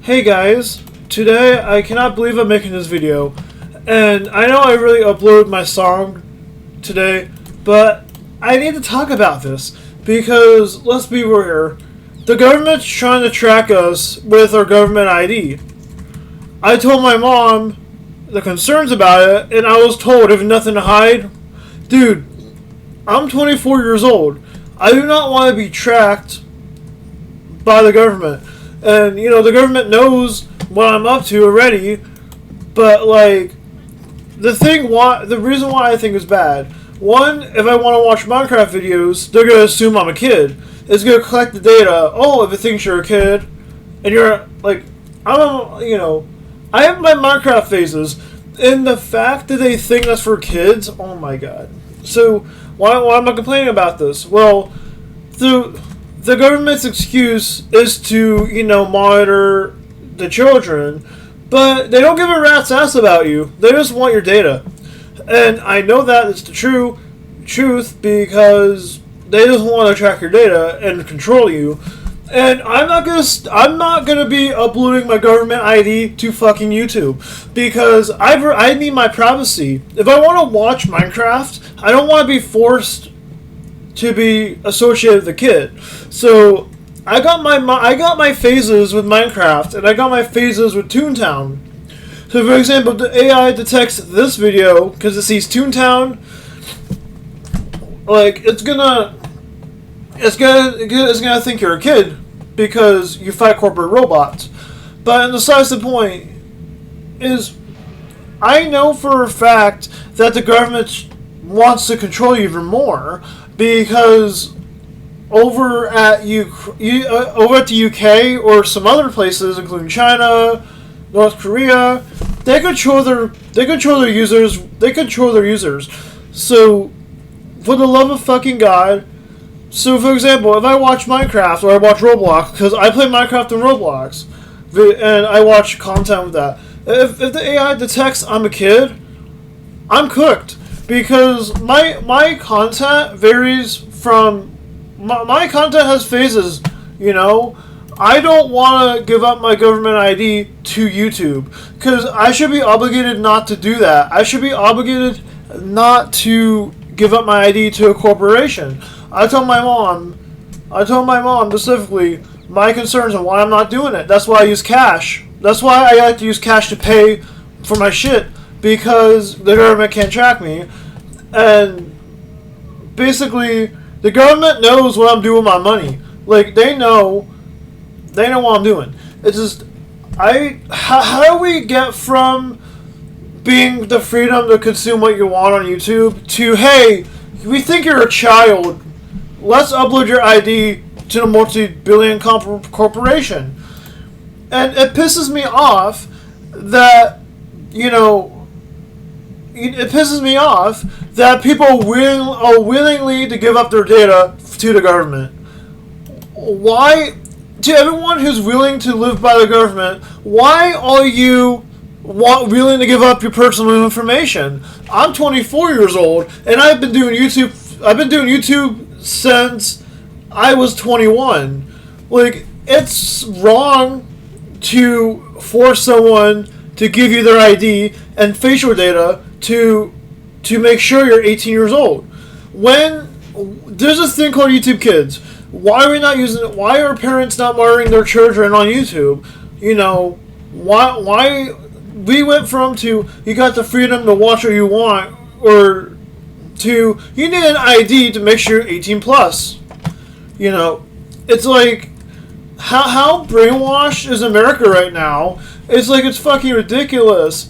Hey guys, today I cannot believe I'm making this video, and I know I really uploaded my song today, but I need to talk about this because, let's be real here, the government's trying to track us with our government ID. I told my mom the concerns about it, and I was told, if nothing to hide, dude, I'm 24 years old. I do not want to be tracked by the government. And, the government knows what I'm up to already, but, the reason why I think it's bad, one, if I want to watch Minecraft videos, they're going to assume I'm a kid. It's going to collect the data. Oh, if it thinks you're a kid, and you're, I have my Minecraft phases, and the fact that they think that's for kids, oh my god. So, why am I complaining about this? Well, the government's excuse is to, monitor the children, but they don't give a rat's ass about you. They just want your data. And I know that it's the truth because they just want to track your data and control you. And I'm not gonna be uploading my government ID to fucking YouTube because I need my privacy. If I want to watch Minecraft, I don't want to be forced to be associated with the kid. So I got my phases with Minecraft, and I got my phases with Toontown. So for example, the AI detects this video because it sees Toontown. It's gonna think you're a kid because you fight corporate robots. But besides the point is, I know for a fact that the government wants to control you even more because over at the UK or some other places, including China, North Korea, they control their users. So, for the love of fucking God. So, for example, if I watch Minecraft or I watch Roblox, because I play Minecraft and Roblox, and I watch content with that, if the AI detects I'm a kid, I'm cooked. Because my content varies from... My content has phases, I don't want to give up my government ID to YouTube. Because I should be obligated not to do that. I should be obligated not to give up my ID to a corporation. I told my mom specifically my concerns on why I'm not doing it. That's why I use cash. That's why I like to use cash to pay for my shit, because the government can't track me. And basically, the government knows what I'm doing with my money. They know what I'm doing. It's just, how do we get from being the freedom to consume what you want on YouTube to, hey, we think you're a child, let's upload your ID to the multi-billion corporation. And it pisses me off that, people are willingly to give up their data to the government. Why, to everyone who's willing to live by the government, why are you willing to give up your personal information? I'm 24 years old, and I've been doing YouTube since I was 21. It's wrong to force someone to give you their ID and facial data to make sure you're 18 years old. When there's this thing called YouTube Kids, why are we not using it? Why are parents not monitoring their children on YouTube? Why we went from to you got the freedom to watch what you want, or to you need an ID to make sure you're 18 plus. It's like how brainwashed is America right now? It's fucking ridiculous.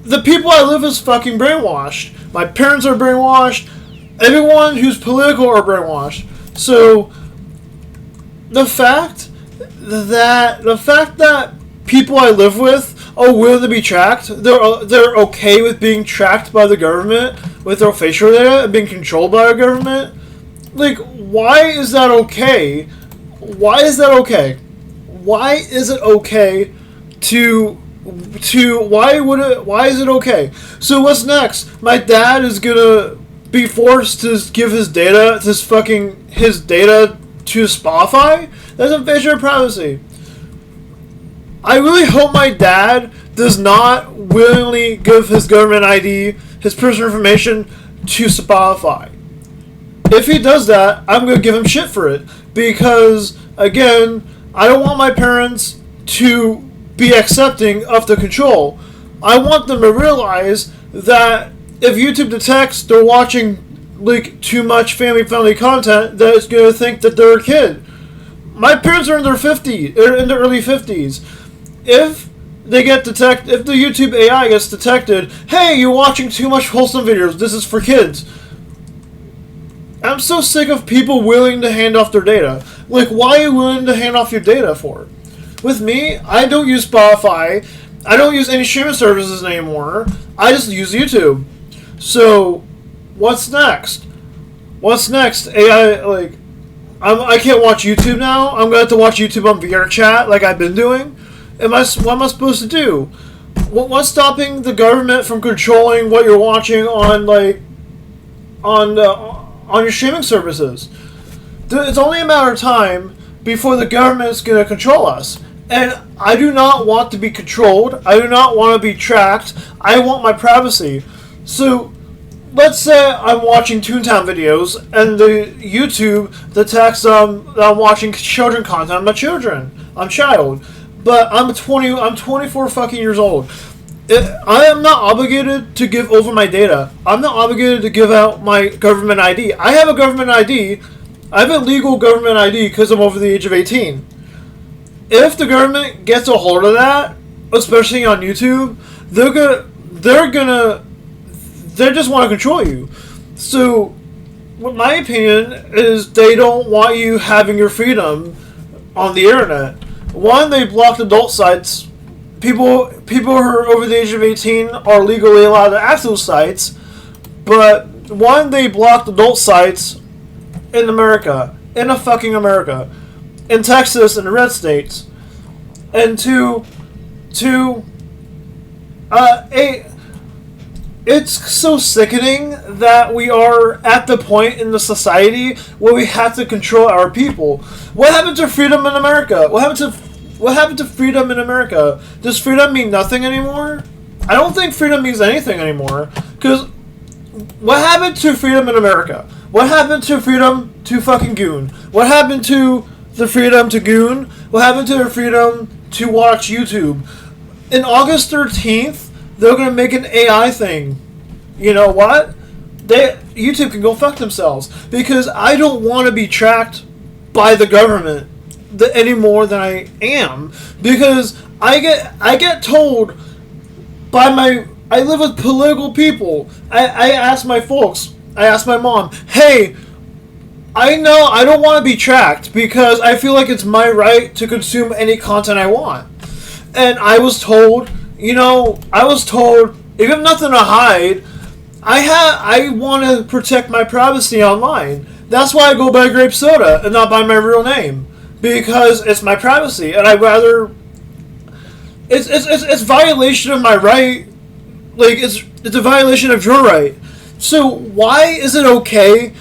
The people I live with is fucking brainwashed. My parents are brainwashed. Everyone who's political are brainwashed. So the fact that people I live with are willing to be tracked, they're okay with being tracked by the government with their facial data and being controlled by the government. Why is that okay? Why is that okay? Why is it okay why is it okay? So what's next? My dad is gonna be forced to give his data to Spotify? That's invasion of privacy. I really hope my dad does not willingly give his government ID, his personal information, to Spotify. If he does that, I'm going to give him shit for it. Because, again, I don't want my parents to be accepting of the control. I want them to realize that if YouTube detects they're watching like too much family-friendly content, that it's going to think that they're a kid. My parents are in their 50s, in their early 50s. If they get detected, if the YouTube AI gets detected, hey, you're watching too much wholesome videos, this is for kids. I'm so sick of people willing to hand off their data. Like, why are you willing to hand off your data for? With me, I don't use Spotify. I don't use any streaming services anymore. I just use YouTube. So, what's next? What's next? AI, like, I can't watch YouTube now. I'm going to have to watch YouTube on VR chat like I've been doing. What am I supposed to do? What's stopping the government from controlling what you're watching on, like, on your streaming services? It's only a matter of time before the government's going to control us. And I do not want to be controlled. I do not want to be tracked. I want my privacy. So, let's say I'm watching Toontown videos and the YouTube detects that I'm watching children content. I'm a child. But I'm 24 fucking years old. I am not obligated to give over my data. I'm not obligated to give out my government ID. I have a government ID. I have a legal government ID because I'm over the age of 18. If the government gets a hold of that, especially on YouTube, they just want to control you. So, my opinion is they don't want you having your freedom on the internet. One, they blocked adult sites. People who are over the age of 18 are legally allowed to access those sites, but one, they blocked adult sites in America, in Texas, and the red states, and it's so sickening that we are at the point in the society where we have to control our people. What happened to freedom in America? What happened to freedom in America? Does freedom mean nothing anymore? I don't think freedom means anything anymore. Because what happened to freedom in America? What happened to freedom to fucking goon? What happened to the freedom to goon? What happened to the freedom to watch YouTube? In August 13th, they're going to make an AI thing. You know what? YouTube can go fuck themselves. Because I don't want to be tracked by the government any more than I am. Because I get told by I live with political people. I ask my folks, I ask my mom, hey, I know I don't want to be tracked because I feel like it's my right to consume any content I want. And I was told, if you have nothing to hide, I want to protect my privacy online. That's why I go by Grape Soda and not by my real name. Because it's my privacy, and I'd rather... It's violation of my right. Like, it's a violation of your right. So why is it okay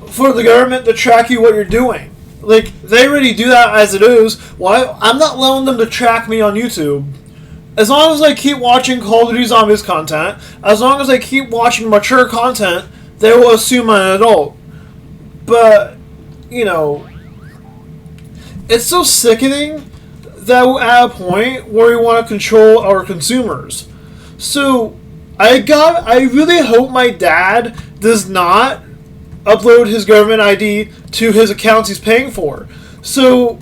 for the government to track you what you're doing? Like, they already do that as it is. Why? I'm not allowing them to track me on YouTube. As long as I keep watching Call of Duty Zombies content, as long as I keep watching mature content, they will assume I'm an adult. But, it's so sickening that we're at a point where we want to control our consumers. So, I really hope my dad does not upload his government ID to his accounts he's paying for. So,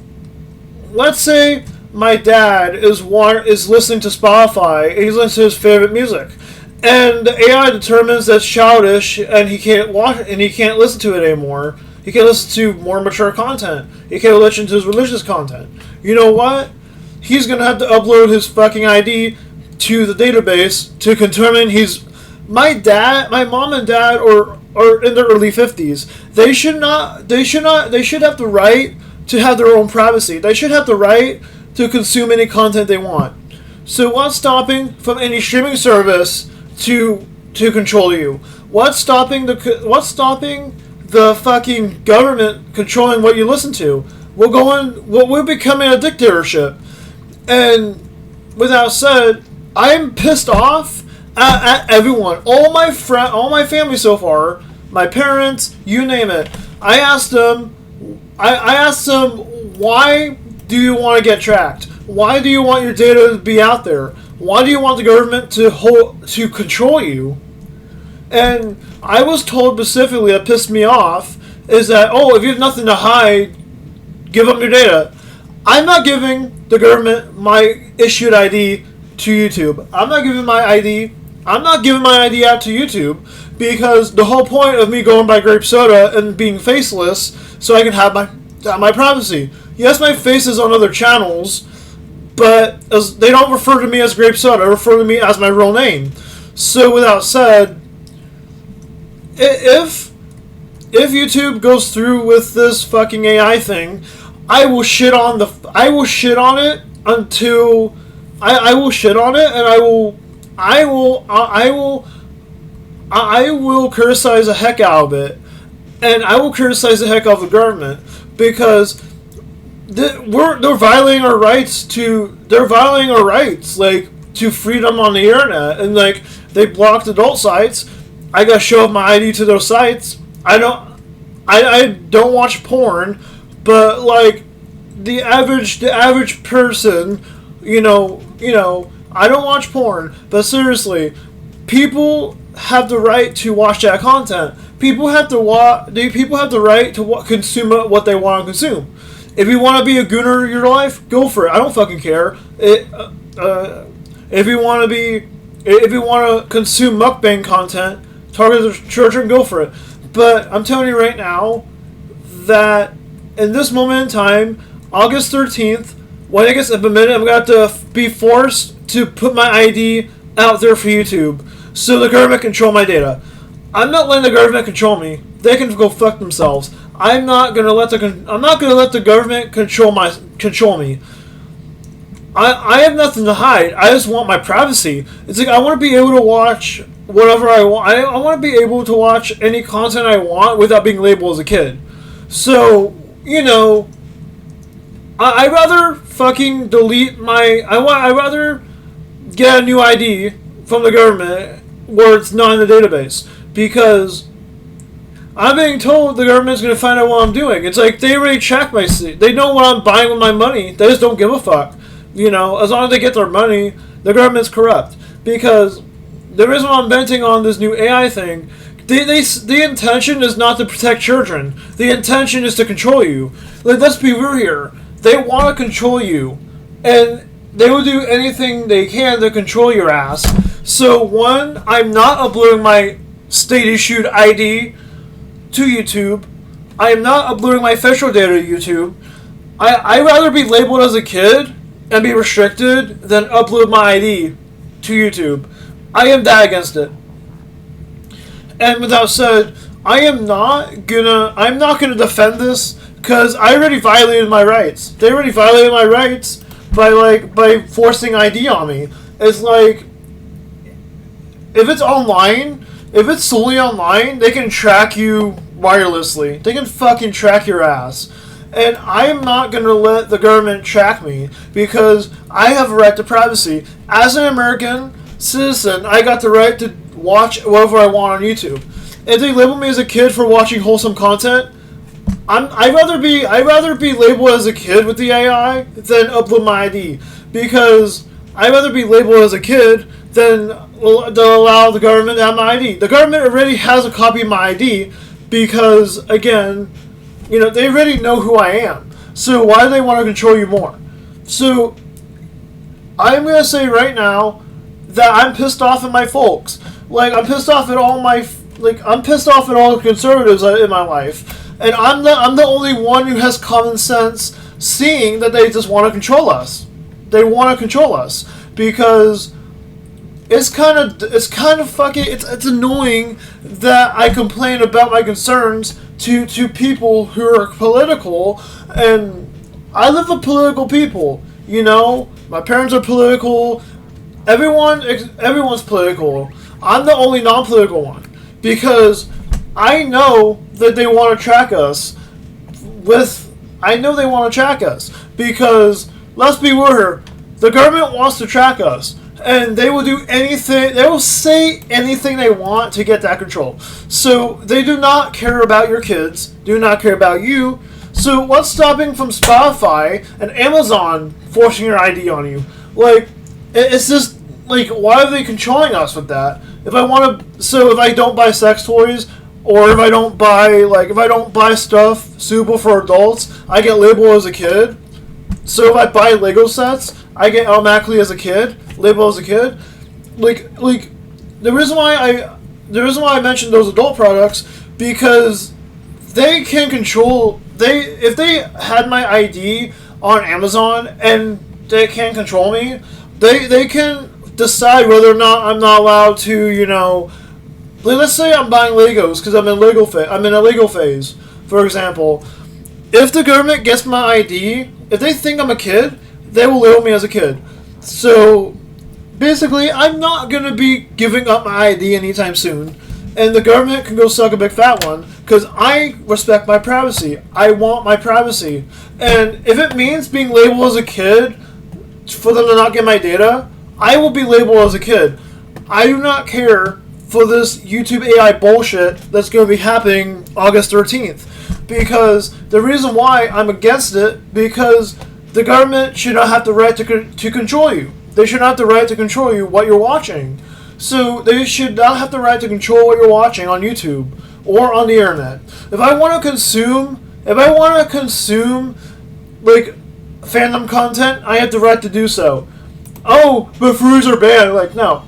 let's say my dad is listening to Spotify and he's listening to his favorite music, and the AI determines that's childish and he can't listen to it anymore. He can't listen to more mature content. He can't listen to his religious content. You know what? He's gonna have to upload his fucking ID to the database to determine my mom and dad are in their early 50s. They should have the right to have their own privacy. They should have the right to consume any content they want. So what's stopping from any streaming service to control you? What's stopping the fucking government controlling what you listen to? We're becoming a dictatorship. And with that said, I'm pissed off at everyone, all my family so far, my parents, you name it. I asked them, why do you want to get tracked? Why do you want your data to be out there? Why do you want the government to control you? And I was told specifically, that pissed me off, is that, oh, if you have nothing to hide, give them your data. I'm not giving the government my issued ID to YouTube. I'm not giving my ID out to YouTube, because the whole point of me going by grape soda and being faceless so I can have my privacy. Yes, my face is on other channels, but they don't refer to me as grape soda, they refer to me as my real name. So with that said, if YouTube goes through with this fucking AI thing, I will shit on it, and I will criticize the heck out of it, and I will criticize the heck out of the government, because they're violating our rights to freedom on the internet, and like they blocked adult sites. I gotta show up my ID to those sites. I don't watch porn, but like the average person, I don't watch porn, but seriously, people have the right to watch that content. People have the right to consume what they want to consume. If you want to be a gooner in your life, go for it. I don't fucking care. If you want to consume mukbang content, target the children, go for it. But I'm telling you right now that in this moment in time, August 13th, when it gets implemented, I'm going to have to be forced to put my ID out there for YouTube, so the government control my data. I'm not letting the government control me. They can go fuck themselves. I'm not gonna let the government control me. I have nothing to hide. I just want my privacy. It's like I want to be able to watch whatever I want. I want to be able to watch any content I want without being labeled as a kid. So, I'd rather fucking delete I'd rather get a new ID from the government where it's not in the database, because I'm being told the government's going to find out what I'm doing. It's like they already track my seat. They know what I'm buying with my money. They just don't give a fuck. As long as they get their money, the government's corrupt. Because the reason why I'm venting on this new AI thing, the intention is not to protect children. The intention is to control you. Like, let's be real here. They want to control you, and they will do anything they can to control your ass. So, one, I'm not uploading my state-issued ID to YouTube. I am not uploading my facial data to YouTube. I'd rather be labeled as a kid and be restricted than upload my ID to YouTube. I am that against it. And with that said, I'm not gonna defend this, because I already violated my rights. They already violated my rights by forcing ID on me. It's like, if it's online, if it's solely online, they can track you wirelessly. They can fucking track your ass. And I'm not going to let the government track me, because I have a right to privacy. As an American citizen, I got the right to watch whatever I want on YouTube. If they label me as a kid for watching wholesome content, I'd rather be labeled as a kid with the AI than upload my ID, because I'd rather be labeled as a kid than allow the government to have my ID. The government already has a copy of my ID, because again, they already know who I am. So why do they want to control you more? So I'm gonna say right now that I'm pissed off at my folks. Like, I'm pissed off at all the conservatives in my life. And I'm the only one who has common sense, seeing that they just want to control us. They want to control us, because it's annoying that I complain about my concerns to people who are political, and I live with political people. My parents are political. Everyone's political. I'm the only non-political one, because I know that they want to track us. Because let's be real here, The government wants to track us, and they will do anything, they will say anything they want to get that control. So they do not care about your kids, do not care about you. So what's stopping from Spotify and Amazon forcing your ID on you? Like, it's just, like, why are they controlling us with that? If I want to, so if I don't buy sex toys, or if I don't buy stuff suitable for adults, I get labeled as a kid. So if I buy Lego sets, I get automatically as a kid, labeled as a kid. Like the reason why I mentioned those adult products, because they can control, if they had my ID on Amazon and they can control me, they can decide whether or not I'm not allowed to, you know, like, let's say I'm buying Legos because I'm in a Lego phase, for example. If the government gets my ID, if they think I'm a kid, they will label me as a kid. So basically, I'm not going to be giving up my ID anytime soon. And the government can go suck a big fat one, because I respect my privacy. I want my privacy. And if it means being labeled as a kid for them to not get my data, I will be labeled as a kid. I do not care for this YouTube AI bullshit that's going to be happening August 13th. Because the reason why I'm against it, because the government should not have the right to control you. They should not have the right to control you what you're watching. So they should not have the right to control what you're watching on YouTube or on the internet. If I want to consume like fandom content, I have the right to do so. Oh, but furries are banned. Like, no.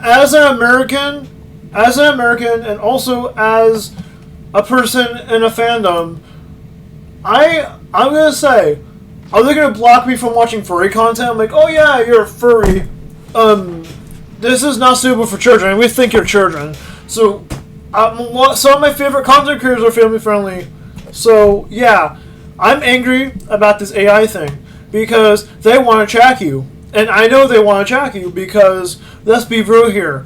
As an American, and also as a person in a fandom, I'm gonna say, are they gonna block me from watching furry content? I'm like, oh yeah, you're a furry. This is not suitable for children. We think you're children. So, some of my favorite content creators are family friendly. So yeah, I'm angry about this AI thing because they want to track you, and I know they want to track you because let's be real here.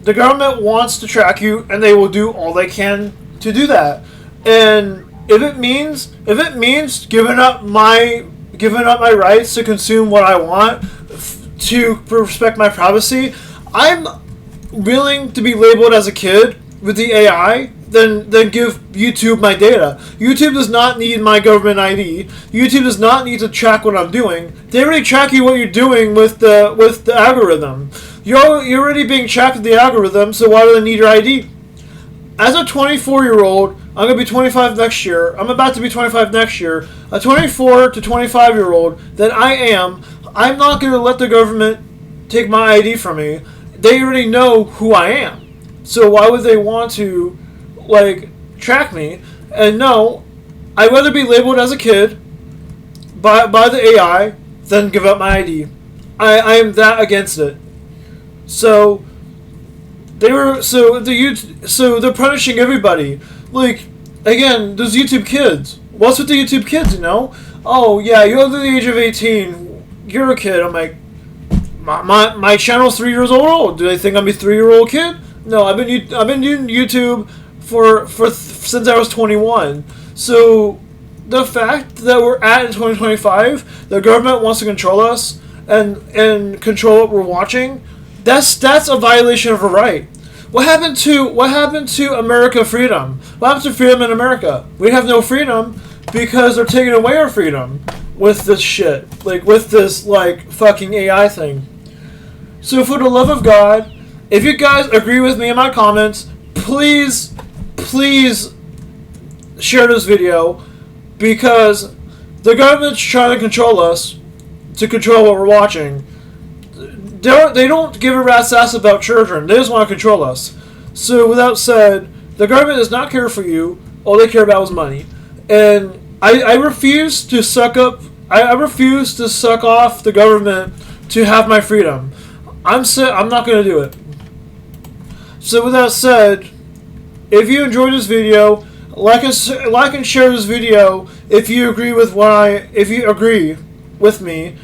The government wants to track you, and they will do all they can to do that. And if it means giving up my rights to consume what I want, to respect my privacy, I'm willing to be labeled as a kid with the AI than give YouTube my data. YouTube does not need my government ID. YouTube does not need to track what I'm doing. They already track you what you're doing with the algorithm. You're already being tracked with the algorithm, so why do they need your ID? As a 24-year-old, I'm going to be 25 next year. I'm about to be 25 next year. A 24 to 25-year-old that I'm not going to let the government take my ID from me. They already know who I am. So why would they want to, like, track me? And no, I'd rather be labeled as a kid by the AI than give up my ID. I am that against it. So they're punishing everybody. Like, again, those YouTube kids. What's with the YouTube kids, you know? Oh yeah, you're under the age of 18. You're a kid. I'm like, my channel's 3 years old. Do they think I'm a 3-year-old kid? No, I've been doing YouTube since I was 21. So the fact that we're in 2025, the government wants to control us and control what we're watching. That's a violation of a right. What happened to America freedom? What happened to freedom in America? We have no freedom because they're taking away our freedom with this shit. Like, with this, like, fucking AI thing. So for the love of God, if you guys agree with me in my comments, please share this video, because the government's trying to control us, to control what we're watching. They don't give a rat's ass about children. They just want to control us. So with that said, the government does not care for you. All they care about is money. And I refuse to suck off the government to have my freedom. I'm not going to do it. So with that said, if you enjoyed this video, like and share this video if you agree with me.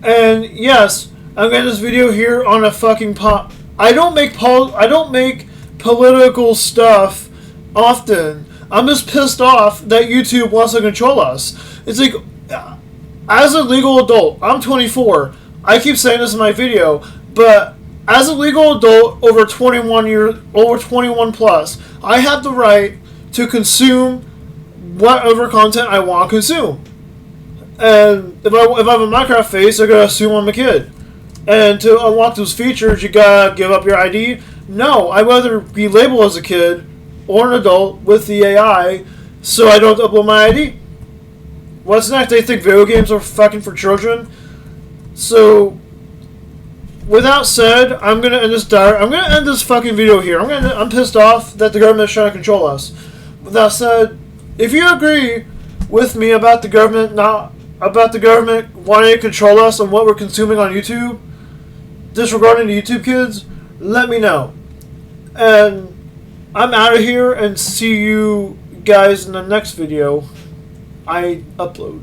And yes, I'm getting this video here on a fucking pop. I don't make political stuff often. I'm just pissed off that YouTube wants to control us. It's like, as a legal adult, I'm 24. I keep saying this in my video, but as a legal adult over 21 plus, I have the right to consume whatever content I want to consume. And if I have a Minecraft face, I gotta assume I'm a kid. And to unlock those features, you gotta give up your ID. No, I'd rather be labeled as a kid or an adult with the AI, so I don't upload my ID. What's next? They think video games are fucking for children. So, with that said, I'm gonna end this fucking video here. I'm pissed off that the government is trying to control us. With that said, if you agree with me about the government wanting to control us and what we're consuming on YouTube, disregarding the YouTube kids, let me know. And I'm out of here, and see you guys in the next video I upload.